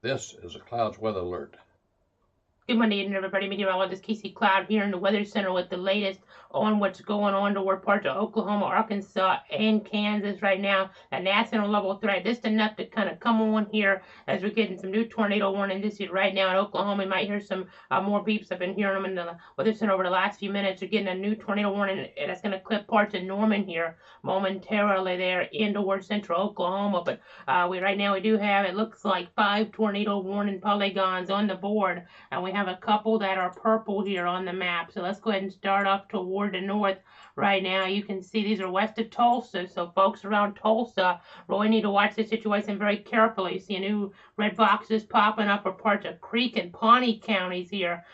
This is a Clouds Weather Alert. Good morning, everybody. Meteorologist Casey Cloud here in the Weather Center with the latest on what's going on toward parts of Oklahoma, Arkansas, and Kansas right now. A national level threat, just enough to kind of come on here as we're getting some new tornado warnings issued right now in Oklahoma. You might hear some more beeps. I've been hearing them in the Weather Center over the last few minutes. We're getting a new tornado warning that's going to clip parts of Norman here momentarily there in towards central Oklahoma. But right now we do have, it looks like 5 tornado warning polygons on the board. And we have a couple that are purple here on the map. So let's go ahead and start off toward the north right now. You can see these are west of Tulsa. So folks around Tulsa really need to watch the situation very carefully. You see new red boxes popping up for parts of Creek and Pawnee counties here.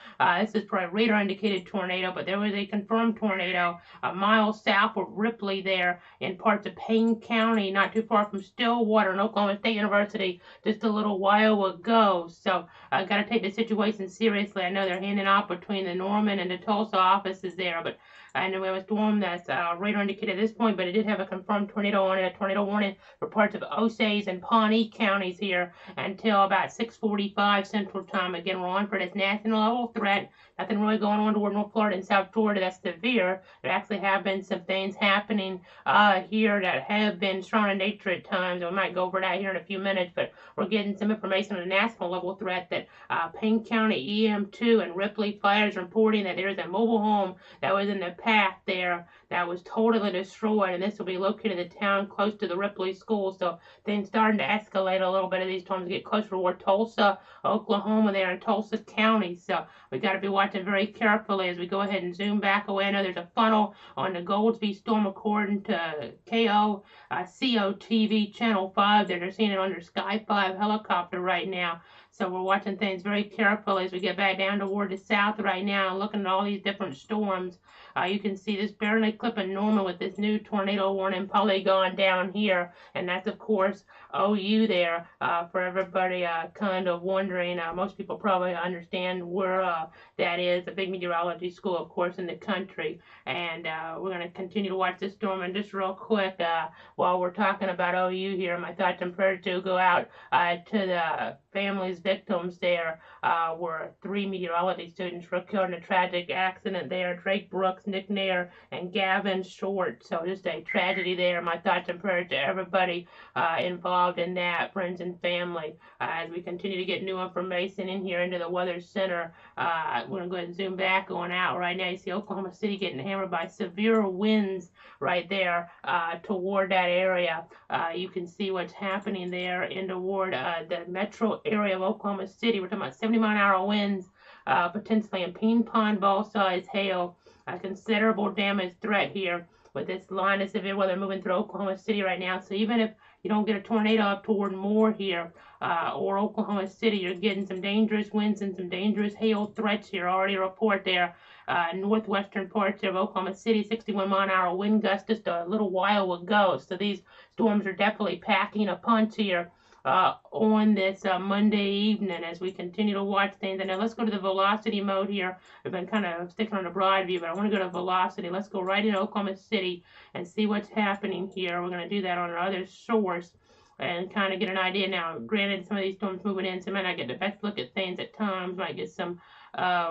This is for a radar indicated tornado, but there was a confirmed tornado a mile south of Ripley there in parts of Payne County, not too far from Stillwater and Oklahoma State University just a little while ago. So I got to take the situation seriously. I know they're handing off between the Norman and the Tulsa offices there, but I know we have a storm that's radar indicated at this point, but it did have a confirmed tornado on it, a tornado warning for parts of Osage and Pawnee counties here until about 6:45 Central Time. Again, we're on for this national level threat. Nothing really going on toward North Florida and South Florida that's severe. There actually have been some things happening here that have been strong in nature at times. We might go over that here in a few minutes, but we're getting some information on a national level threat that Payne County EM2 and Ripley fires reporting that there is a mobile home that was in the path there that was totally destroyed, and this will be located in the town close to the Ripley school. So things starting to escalate a little bit as these storms get closer toward Tulsa, Oklahoma there in Tulsa County. So we got to be watching very carefully as we go ahead and zoom back away. I know there's a funnel on the Goldsby storm according to COTV Channel 5 that they're seeing it under Sky 5 helicopter right now. So we're watching things very carefully as we get back down toward the south right now and looking at all these different storms. You can see this barely clipping Norman with this new tornado warning polygon down here. And that's, of course, OU there for everybody kind of wondering. Most people probably understand where that is, a big meteorology school, of course, in the country. And we're going to continue to watch this storm. And just real quick, while we're talking about OU here, my thoughts and prayers do go out to the families, victims there, where 3 meteorology students were killed in a tragic accident there. Drake Brooks, Nick Nair, and Gavin Short. So just a tragedy there. My thoughts and prayers to everybody involved in that, friends and family. As we continue to get new information in here into the Weather Center, we're going to go ahead and zoom back on out right now. You see Oklahoma City getting hammered by severe winds right there toward that area. You can see what's happening there in toward the metro area of Oklahoma City. We're talking about 70-mile-an-hour winds, potentially in ping-pong ball-sized hail. A considerable damage threat here with this line of severe weather moving through Oklahoma City right now. So even if you don't get a tornado up toward Moore here or Oklahoma City, you're getting some dangerous winds and some dangerous hail threats here. Already a report there. Northwestern parts of Oklahoma City, 61-mile-an-hour wind gusts just a little while ago. So these storms are definitely packing a punch here on this Monday evening as we continue to watch things. And now let's go to the velocity mode here. We've been kind of sticking on the broad view, but I want to go to velocity. Let's go right into Oklahoma City and see what's happening here. We're going to do that on our other source and kind of get an idea. Now, granted, some of these storms moving in, so I might not get the best look at things at times, might get some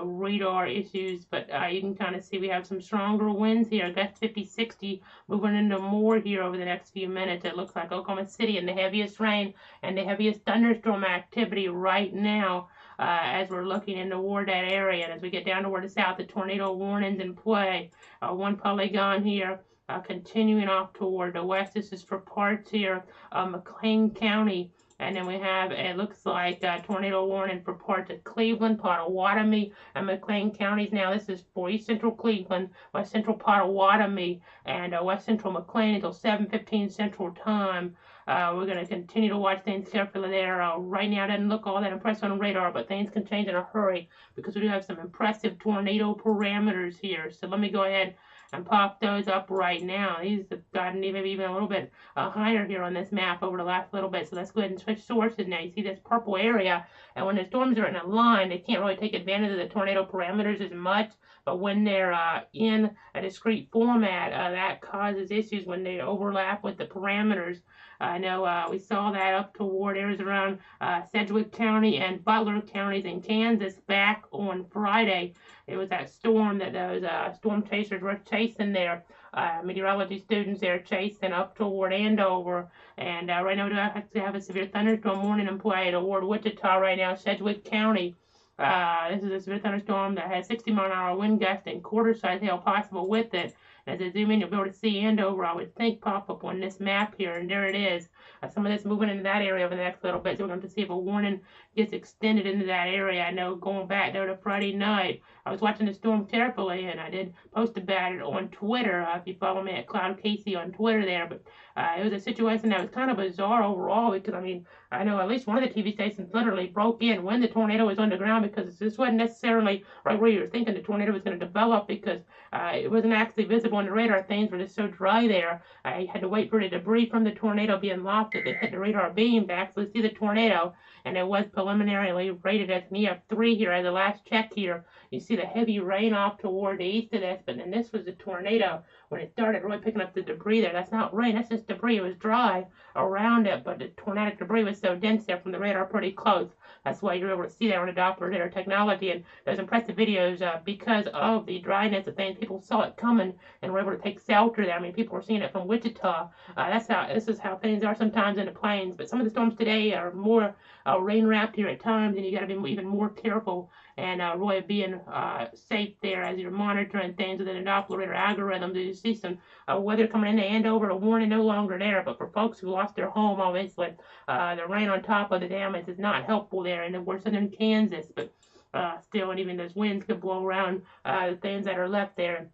radar issues, but you can kind of see we have some stronger winds here. Gust 50-60 moving into more here over the next few minutes. It looks like Oklahoma City and the heaviest rain and the heaviest thunderstorm activity right now as we're looking in toward that area. And as we get down toward the south, the tornado warnings in play. One polygon here. Continuing off toward the west, this is for parts here of McLean County. And then we have, it looks like a tornado warning for parts of Cleveland, Pottawatomie, and McLean counties. Now, this is for East Central Cleveland, West Central Pottawatomie, and West Central McLean until 7:15 Central Time. We're going to continue to watch things carefully there. Right now, it doesn't look all that impressive on radar, but things can change in a hurry because we do have some impressive tornado parameters here. So let me go ahead and pop those up right now. These have gotten even a little bit higher here on this map over the last little bit. So let's go ahead and switch sources now. You see this purple area, and when the storms are in a line, they can't really take advantage of the tornado parameters as much. But when they're in a discrete format, that causes issues when they overlap with the parameters. I know we saw that up toward areas around Sedgwick County and Butler counties in Kansas back on Friday. It was that storm that those storm chasers were chasing there. Meteorology students there chasing up toward Andover. And right now we actually have a severe thunderstorm warning in play toward Wichita right now, Sedgwick County. This is a severe thunderstorm that has 60-mile-an-hour wind gust and quarter-size hail possible with it. As I zoom in, you'll be able to see Andover, I would think, pop up on this map here, and there it is. Some of this moving into that area over the next little bit, so we're going to see if a warning gets extended into that area. I know going back there to Friday night, I was watching the storm carefully, and I did post about it on Twitter, if you follow me at Cloud Casey on Twitter there, but it was a situation that was kind of bizarre overall, because, I mean, I know at least one of the TV stations literally broke in when the tornado was underground, because this wasn't necessarily right where you were thinking the tornado was going to develop, because it wasn't actually visible on the radar. Things were just so dry there. I had to wait for the debris from the tornado being lofted to hit the radar beam to actually see the tornado, and it was preliminarily rated as an EF3 here as the last check here. You see the heavy rain off toward the east of this, but then this was the tornado when it started really picking up the debris there. That's not rain, that's just debris. It was dry around it, but the tornadic debris was so dense there from the radar pretty close. That's why you're able to see that on the Doppler radar technology, and those impressive videos because of the dryness of things. People saw it coming and were able to take shelter there. I mean, people were seeing it from Wichita. This is how things are sometimes in the plains, but some of the storms today are more rain-wrapped here at times, and you got to be even more careful and really being safe there as you're monitoring things within the Doppler radar algorithms. You see some weather coming into Andover, a warning no longer there, but for folks who lost their home, obviously, the rain on top of the damage is not helpful there, and we're in Kansas, but still, and even those winds could blow around the things that are left there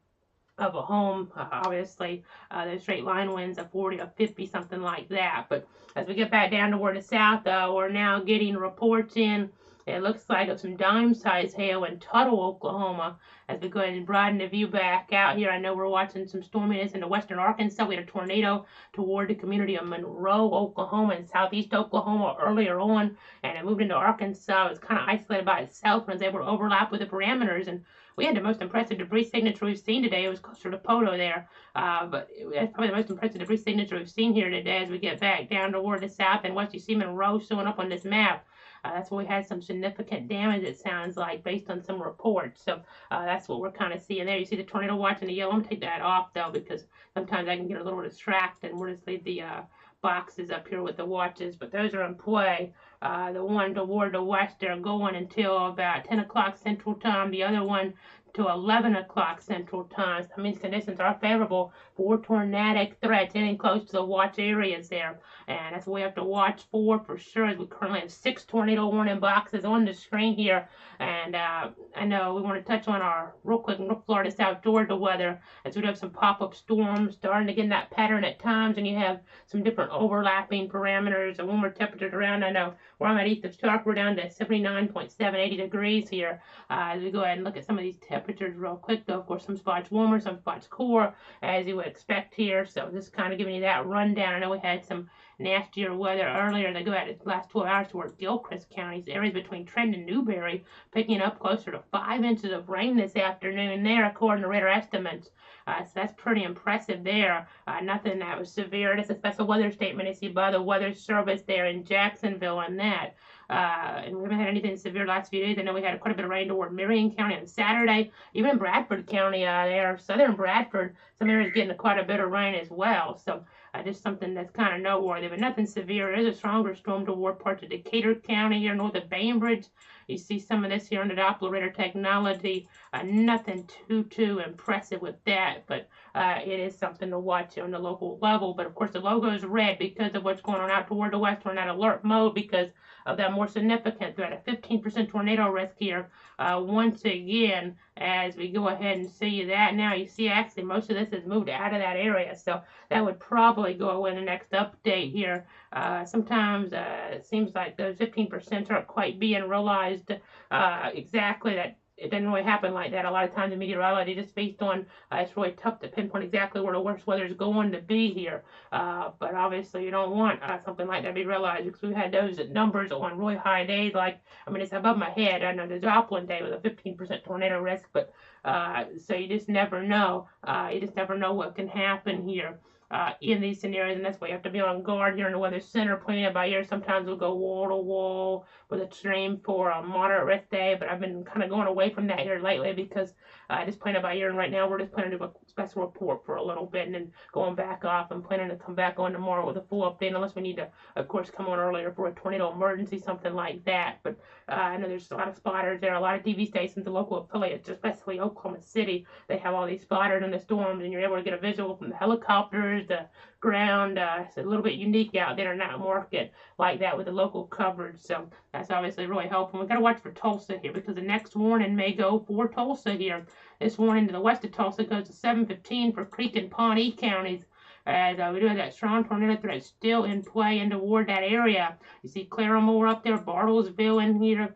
of a home. Obviously, those straight line winds of 40 to 50, something like that. But as we get back down toward the south, we're now getting reports in. It looks like of some dime-sized hail in Tuttle, Oklahoma. As we go ahead and broaden the view back out here, I know we're watching some storminess into western Arkansas. We had a tornado toward the community of Monroe, Oklahoma, and southeast Oklahoma earlier on, and it moved into Arkansas. It was kind of isolated by itself and was able to overlap with the parameters, and we had the most impressive debris signature we've seen today. It was closer to Poto there, but that's probably the most impressive debris signature we've seen here today as we get back down toward the south and west. You see Monroe showing up on this map. That's where we had some significant damage, it sounds like, based on some reports. So that's what we're kind of seeing there. You see the tornado watch in the yellow. I'm going to take that off, though, because sometimes I can get a little distracted. And we'll just leave the boxes up here with the watches. But those are in play. The one toward the west, they're going until about 10 o'clock Central Time. The other one to 11 o'clock Central Time. So that means conditions are favorable for tornadic threats getting close to the watch areas there. And that's what we have to watch for sure, as we currently have 6 tornado warning boxes on the screen here. And I know we want to touch on our, real quick, North Florida, South Georgia weather, as we have some pop-up storms starting to get in that pattern at times, and you have some different overlapping parameters and warmer temperatures around. I know where I'm at east of Stark, we're down to 79.7, 80 degrees here. As we go ahead and look at some of these temperatures real quick, though, of course, some spots warmer, some spots cooler, as you would expect here. So just kind of giving you that rundown. I know we had some nastier weather earlier. They go at the last 12 hours toward Gilchrist counties, areas between Trent and Newberry, picking up closer to 5 inches of rain this afternoon there, according to radar estimates. So that's pretty impressive there. Nothing that was severe. That's a special weather statement you see by the Weather Service there in Jacksonville on that. And we haven't had anything severe the last few days. I know we had quite a bit of rain toward Marion County on Saturday. Even in Bradford County there, southern Bradford, some areas getting quite a bit of rain as well. So just something that's kind of noteworthy, but nothing severe. There's a stronger storm toward parts of Decatur County here north of Bainbridge. You see some of this here on the Doppler radar technology. Nothing too impressive with that, but it is something to watch on the local level. But of course, the logo is red because of what's going on out toward the west. We're in that alert mode because of that more significant threat, a 15% tornado risk here. Once again, as we go ahead and see that now, you see actually most of this has moved out of that area, so that would probably go in the next update here. Sometimes it seems like those 15% aren't quite being realized exactly. That it doesn't really happen like that a lot of times in meteorology, just based on it's really tough to pinpoint exactly where the worst weather is going to be here. But obviously you don't want something like that to be realized, because we've had those numbers on really high days, like, I mean, it's above my head. I know the Joplin day was a 15% tornado risk, but so you just never know. You just never know what can happen here. in these scenarios, and that's why you have to be on guard here in the Weather Center, playing it by ear. Sometimes we'll go wall to wall with a stream for a moderate risk day, but I've been kind of going away from that here lately because I just playing it by ear, and right now we're just planning to do a special report for a little bit and then going back off and planning to come back on tomorrow with a full update, unless we need to, of course, come on earlier for a tornado emergency, something like that. But I know there's a lot of spotters there, a lot of TV stations, the local affiliates, especially Oklahoma City. They have all these spotters in the storms, and you're able to get a visual from the helicopters, the ground. It's a little bit unique out there in that market like that with the local coverage. So that's obviously really helpful. We've got to watch for Tulsa here because the next warning may go for Tulsa here. This warning to the west of Tulsa goes to 7:15 for Creek and Pawnee counties. As we do have that strong tornado threat still in play and toward that area. You see Claremore up there, Bartlesville in here.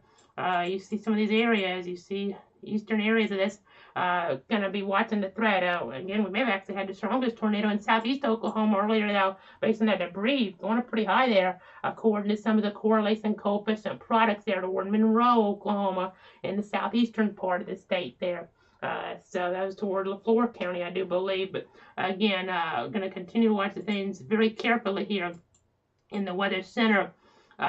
You see some of these areas. You see eastern areas of this. Going to be watching the threat. Again, we may have actually had the strongest tornado in southeast Oklahoma earlier, though, based on that debris going up pretty high there, according to some of the correlation coefficient products there toward Monroe, Oklahoma, in the southeastern part of the state there. So that was toward LaFleur County, I do believe. But again, going to continue to watch the things very carefully here in the Weather Center.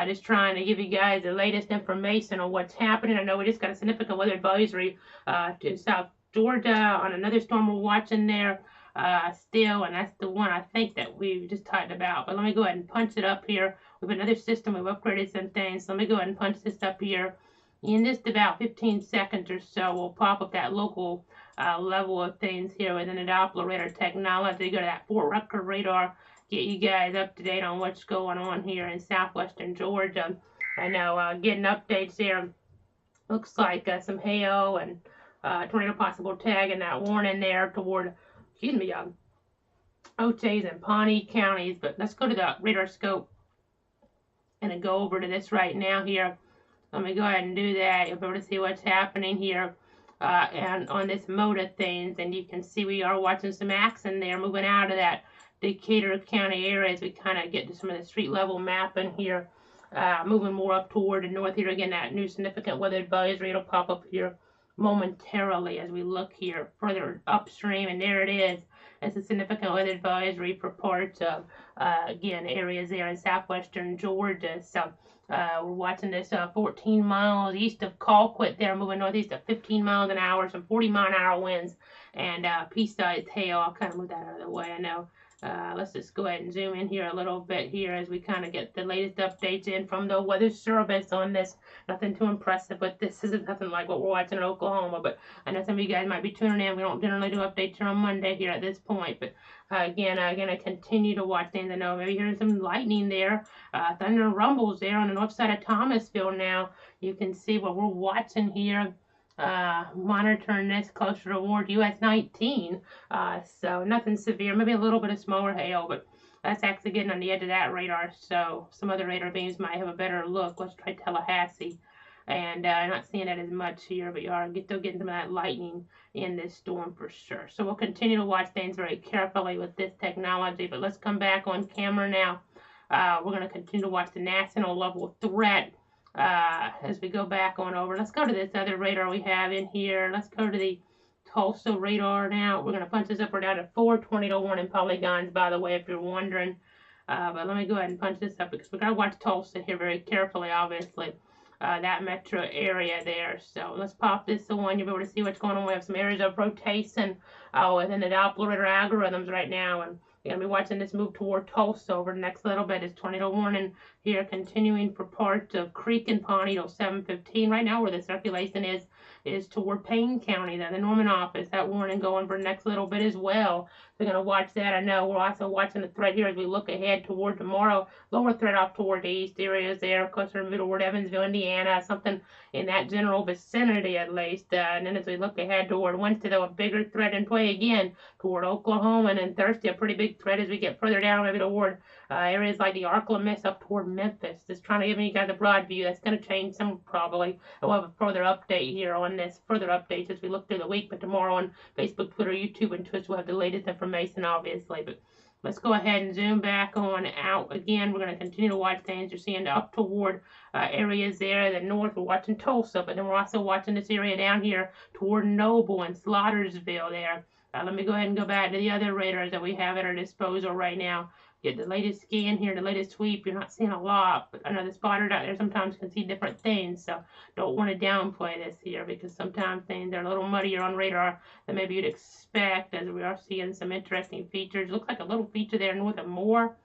Just trying to give you guys the latest information on what's happening. I know we just got a significant weather advisory to South Georgia on another storm we're watching there still, and that's the one I think that we've just talked about. But let me go ahead and punch it up here. We have another system. We've upgraded some things. So let me go ahead and punch this up here. In just about 15 seconds or so, we'll pop up that local level of things here within the Doppler radar technology. Go to that Fort Rucker radar, get you guys up to date on what's going on here in southwestern Georgia. I know getting updates there. Looks like some hail and tornado possible tag and that warning there toward, Oches and Pawnee counties. But let's go to the radar scope and then go over to this right now here. Let me go ahead and do that. You'll be able to see what's happening here and on this mode of things. And you can see we are watching some action there moving out of that Decatur County area as we kind of get to some of the street level mapping here. Moving more up toward the north here. Again, that new significant weather advisory. It'll pop up here momentarily as we look here further upstream. And there it is. It's a significant weather advisory for parts of, again, areas there in southwestern Georgia. So we're watching this 14 miles east of Colquitt there, moving northeast at 15 miles an hour, some 40-mile-an-hour winds, and pea-sized hail. I'll kind of move that out of the way, I know. Let's just go ahead and zoom in here a little bit here as we kind of get the latest updates in from the Weather Service on this. Nothing too impressive, but this isn't nothing like what we're watching in Oklahoma. But I know some of you guys might be tuning in. We don't generally do updates here on Monday here at this point. But again, I continue to watch things. I know maybe hearing some lightning there, thunder and rumbles there on the north side of Thomasville now. You can see what we're watching here. Monitoring this closer toward US 19, so nothing severe, maybe a little bit of smaller hail, but that's actually getting on the edge of that radar, so some other radar beams might have a better look. Let's try Tallahassee, and I'm not seeing that as much here, but you are still getting some of that lightning in this storm for sure. So we'll continue to watch things very carefully with this technology, but let's come back on camera now. We're going to continue to watch the national level threat as we go back on over. Let's go to this other radar we have in here. Let's go to the Tulsa radar now. We're going to punch this up or down to 4 tornado warning polygons, by the way, if you're wondering. But let me go ahead and punch this up because we've got to watch Tulsa here very carefully, obviously. That metro area there. So let's pop this on. You'll be able to see what's going on. We have some areas of rotation within the Doppler radar algorithms right now. And you're going to be watching this move toward Tulsa over the next little bit. It's tornado warning here continuing for parts of Creek and Pawnee till 7:15. Right now where the circulation is toward Payne County, the Norman office. That warning going for the next little bit as well. We're going to watch that. I know we're also watching the threat here as we look ahead toward tomorrow. Lower threat off toward the east areas there, closer to middle toward Evansville, Indiana, something in that general vicinity at least. And then as we look ahead toward Wednesday, though, a bigger threat in play again toward Oklahoma. And then Thursday, a pretty big threat as we get further down, maybe toward areas like the Arklamis up toward Memphis. Just trying to give you guys a broad view. That's going to change some probably. And we'll have a further update here on this, further updates as we look through the week. But tomorrow on Facebook, Twitter, YouTube, and Twitch, we'll have the latest information, obviously. But let's go ahead and zoom back on out. Again, we're going to continue to watch things. You're seeing up toward areas there. The north, we're watching Tulsa, but then we're also watching this area down here toward Noble and Slaughtersville there. Let me go ahead and go back to the other radars that we have at our disposal right now. Get the latest scan here, the latest sweep. You're not seeing a lot, but I know the spotters out there sometimes can see different things, so don't want to downplay this here because sometimes things are a little muddier on radar than maybe you'd expect, as we are seeing some interesting features. Looks like a little feature there north of Moore.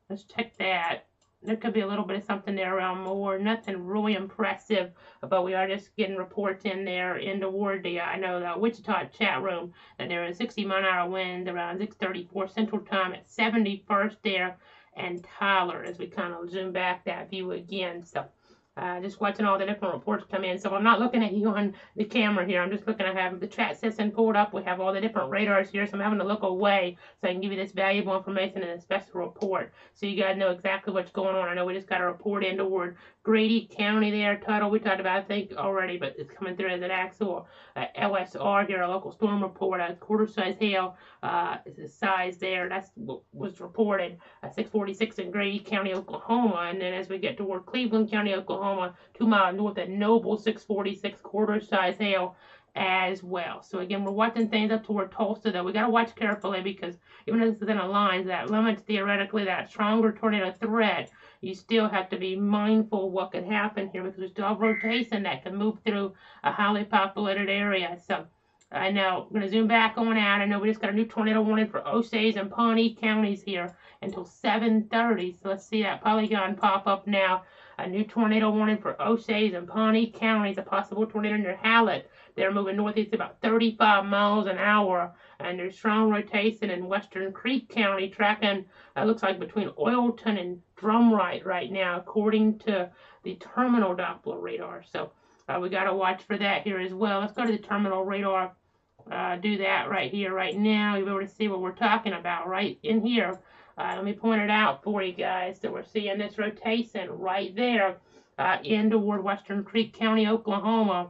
Let's check that. There could be a little bit of something there around Moore. Nothing really impressive, but we are just getting reports in there in toward the, I know the Wichita chat room that there is 60-mile-an-hour winds around 6:34 Central Time at 71st there and Tyler as we kind of zoom back that view again. So just watching all the different reports come in. So I'm not looking at you on the camera here. I'm just looking. I have the chat system pulled up. We have all the different radars here. So I'm having to look away so I can give you this valuable information in a special report so you guys know exactly what's going on. I know we just got a report in toward Grady County there. Tuttle, we talked about, I think, already, but it's coming through as an actual LSR here, a local storm report, a quarter-size hail size there. That's what was reported. 646 in Grady County, Oklahoma. And then as we get toward Cleveland County, Oklahoma, 2 miles north of Noble, 646 quarter-size hail as well. So again, we're watching things up toward Tulsa, though. We got to watch carefully because even though this is in a line that limits theoretically that stronger tornado threat, you still have to be mindful of what could happen here because there's still rotation that can move through a highly populated area. So I know I'm going to zoom back on out. I know we just got a new tornado warning for Osage and Pawnee counties here until 7:30. So let's see that polygon pop up now. A new tornado warning for Osage and Pawnee counties. A possible tornado near Hallett. They're moving northeast about 35 miles an hour. And there's strong rotation in Western Creek County, tracking, looks like between Oilton and Drumright right now, according to the terminal Doppler radar. So we got to watch for that here as well. Let's go to the terminal radar. Do that right here, right now. You'll be able to see what we're talking about right in here. Let me point it out for you guys. So we're seeing this rotation right there in toward Western Creek County, Oklahoma.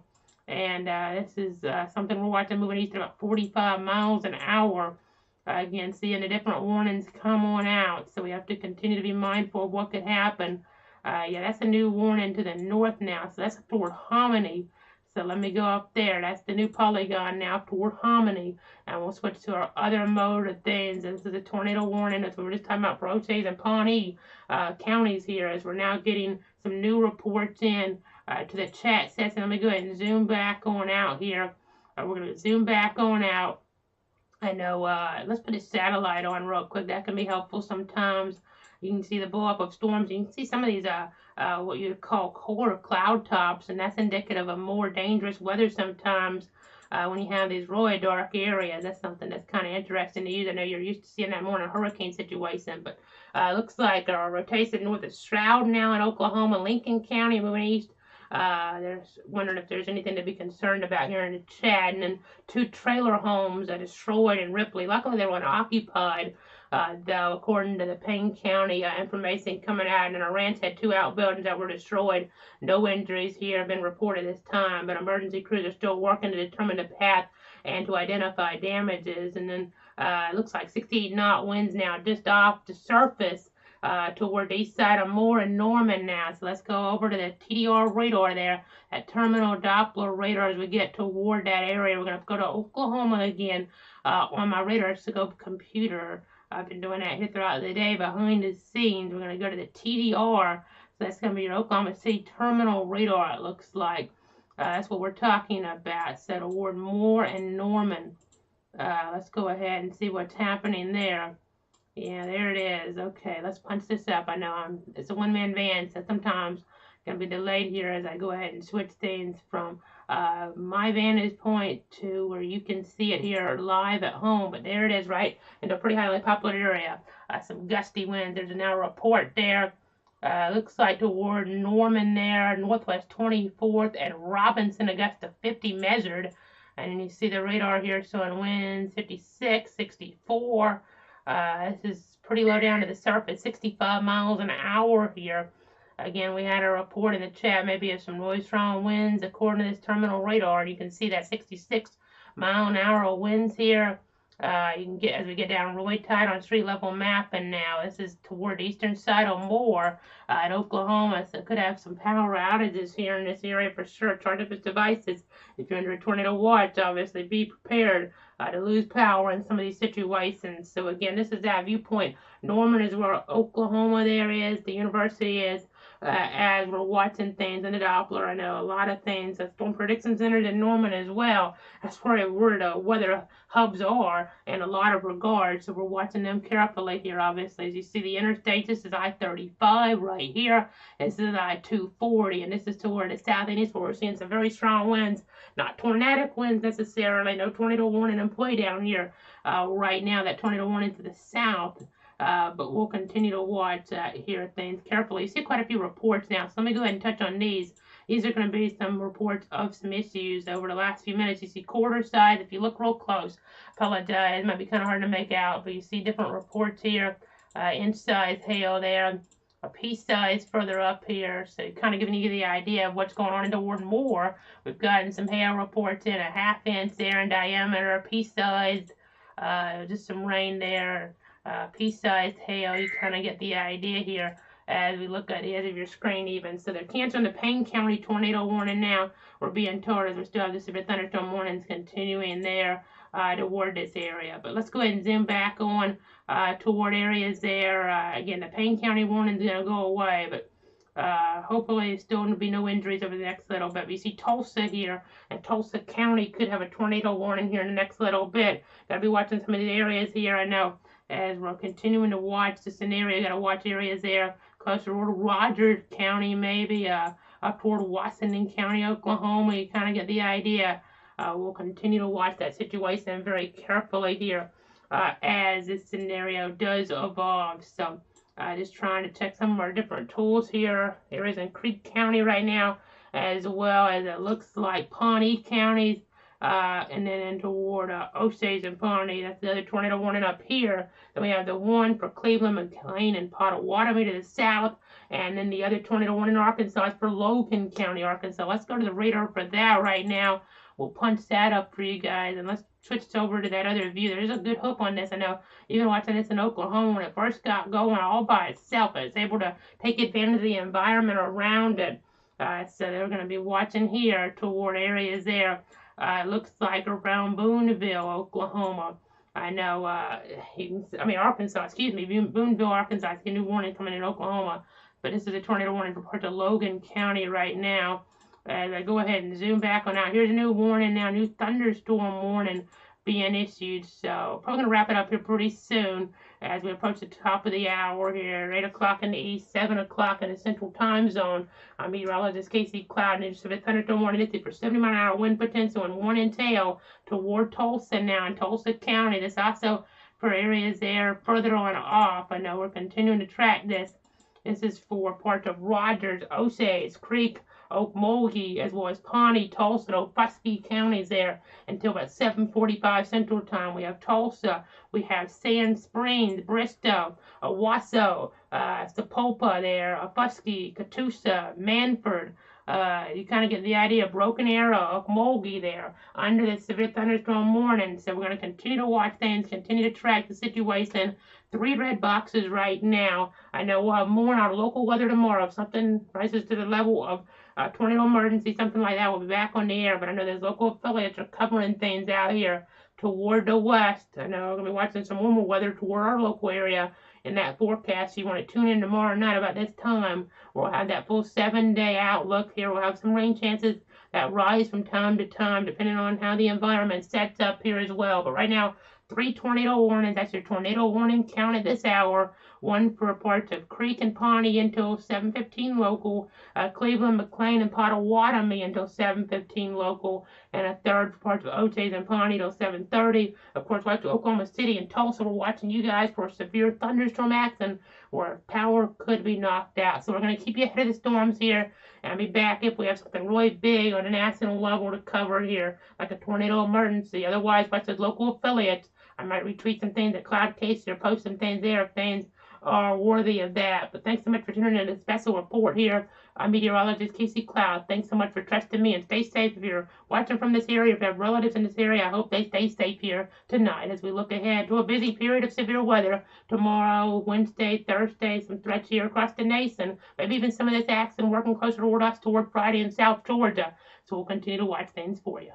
And this is something we're watching moving east at about 45 miles an hour. Again, seeing the different warnings come on out. So we have to continue to be mindful of what could happen. Yeah, that's a new warning to the north now. So that's toward Hominy. So let me go up there. That's the new polygon now toward Hominy. And we'll switch to our other mode of things. This is a tornado warning. That's what we're just talking about for Osage and Pawnee counties here, as we're now getting some new reports in to the chat session. Let me go ahead and zoom back on out here. We're going to zoom back on out. I know, let's put a satellite on real quick. That can be helpful sometimes. You can see the blow up of storms. You can see some of these, what you'd call core cloud tops, and that's indicative of more dangerous weather sometimes when you have these really dark areas. That's something that's kind of interesting to use. I know you're used to seeing that more in a hurricane situation, but looks like our rotation north of Stroud now in Oklahoma, Lincoln County, moving east. There's wondering if there's anything to be concerned about here in the chat. And then 2 trailer homes are destroyed in Ripley. Luckily, they were unoccupied, though, according to the Payne County information coming out. And our ranch had 2 outbuildings that were destroyed. No injuries here have been reported this time, but emergency crews are still working to determine the path and to identify damages. And then it looks like 68 knot winds now just off the surface toward the east side of Moore and Norman now. So let's go over to the TDR radar there, that terminal Doppler radar as we get toward that area. We're going to go to Oklahoma again on my radar scope computer. I've been doing that here throughout the day behind the scenes. We're going to go to the TDR. So that's going to be your Oklahoma City terminal radar, it looks like. That's what we're talking about. So toward Moore and Norman. Let's go ahead and see what's happening there. Yeah, there it is. Okay, let's punch this up. I know it's a one-man van, so sometimes going to be delayed here as I go ahead and switch things from my vantage point to where you can see it here live at home. But there it is, right into a pretty highly populated area. Some gusty winds. There's now a report there. Looks like toward Norman there, northwest 24th, and Robinson, a gust of 50 measured. And you see the radar here showing winds 56, 64. This is pretty low down to the surface, 65 miles an hour here. Again, we had a report in the chat maybe of some really strong winds according to this terminal radar. You can see that 66 mile an hour winds here. You can get, as we get down really tight on street level mapping now, this is toward the eastern side or more in Oklahoma, so could have some power outages here in this area for sure. Charge up its devices. If you're under a tornado watch, obviously be prepared to lose power in some of these situations. So again, this is that viewpoint. Norman is where Oklahoma there is, the university is, as we're watching things in the Doppler. I know a lot of things. The Storm Prediction Center in Norman as well. That's where the weather hubs are in a lot of regards. So we're watching them carefully here, obviously. As you see the interstate, this is I-35 right here. This is I-240, and this is toward the south and east where we're seeing some very strong winds. Not tornadic winds necessarily. No tornado warning in play down here right now. That tornado warning to the south. But we'll continue to watch here things carefully. You see quite a few reports now, so let me go ahead and touch on these. These are going to be some reports of some issues over the last few minutes. You see quarter size. If you look real close, apologize, it might be kind of hard to make out, but you see different reports here. Inch size hail there, a piece size further up here, so kind of giving you the idea of what's going on in toward more. We've gotten some hail reports in a half-inch there in diameter, a piece size, just some rain there. Pea-sized hail, you kind of get the idea here as we look at the edge of your screen even. So they're canceling the Payne County tornado warning now. We're being told as we still have the severe thunderstorm warnings continuing there toward this area. But let's go ahead and zoom back on toward areas there. Again, the Payne County warning is going to go away, but hopefully there's still going to be no injuries over the next little bit. But you see Tulsa here, and Tulsa County could have a tornado warning here in the next little bit. Got to be watching some of the areas here, I know. As we're continuing to watch the scenario, got to watch areas there closer toward Rogers County, maybe up toward Washington County, Oklahoma. You kind of get the idea. We'll continue to watch that situation very carefully here as this scenario does evolve. So just trying to check some of our different tools here. Areas in Creek County right now, as well as it looks like Pawnee counties. And then in toward Osage and Pawnee. That's the other tornado warning up here. Then we have the one for Cleveland, McLean, and Pottawatomie to the south. And then the other tornado warning in Arkansas is for Logan County, Arkansas. Let's go to the radar for that right now. We'll punch that up for you guys. And let's switch over to that other view. There's a good hook on this. I know even watching this in Oklahoma when it first got going all by itself, it was able to take advantage of the environment around it. So they're going to be watching here toward areas there. It looks like around Booneville, Oklahoma. I know, Arkansas, excuse me, Booneville, Arkansas. It's a new warning coming in Oklahoma. But this is a tornado warning for parts of Logan County right now. As I go ahead and zoom back on out. Here's a new warning now, new thunderstorm warning being issued. So probably going to wrap it up here pretty soon as we approach the top of the hour here. 8 o'clock in the east, 7 o'clock in the central time zone. I'm meteorologist Casey Cloud, and severe thunderstorm warning listed for 70-mile-an-hour wind potential and 1 in tail toward Tulsa now in Tulsa County. This also for areas there further on off. I know we're continuing to track this. This is for parts of Rogers, Osage, Creek, Okmulgee, as well as Pawnee, Tulsa, and Okfuskee counties there until about 7:45 Central Time. We have Tulsa, we have Sand Springs, Bristow, Owasso, Sapulpa there, Okfuskee, Catoosa, Manford. You kind of get the idea. Broken Arrow, Okmulgee there under the severe thunderstorm warning. So we're going to continue to watch things, continue to track the situation. 3 red boxes right now. I know we'll have more on our local weather tomorrow. If something rises to the level of tornado emergency, something like that, we'll be back on the air. But I know there's local affiliates are covering things out here toward the west. I know we're going to be watching some warmer weather toward our local area in that forecast. You want to tune in tomorrow night about this time. We'll have that full 7-day outlook here. We'll have some rain chances that rise from time to time, depending on how the environment sets up here as well. But right now, 3 tornado warnings. That's your tornado warning count at this hour. 1 for parts of Creek and Pawnee until 7:15 local. Cleveland, McLean, and Pottawatomie until 7:15 local. And a 3rd for parts of Osage and Pawnee until 7:30. Of course, watch Oklahoma City and Tulsa. We're watching you guys for severe thunderstorm action where power could be knocked out. So we're going to keep you ahead of the storms here. And I'll be back if we have something really big on a national level to cover here, like a tornado emergency. Otherwise, watch those local affiliates. I might retweet some things at Cloud Casey or post some things there if things are worthy of that. But thanks so much for tuning in to the special report here. I'm meteorologist Casey Cloud. Thanks so much for trusting me, and stay safe. If you're watching from this area, if you have relatives in this area, I hope they stay safe here tonight as we look ahead to a busy period of severe weather tomorrow, Wednesday, Thursday, some threats here across the nation. Maybe even some of this action working closer toward us toward Friday in South Georgia. So we'll continue to watch things for you.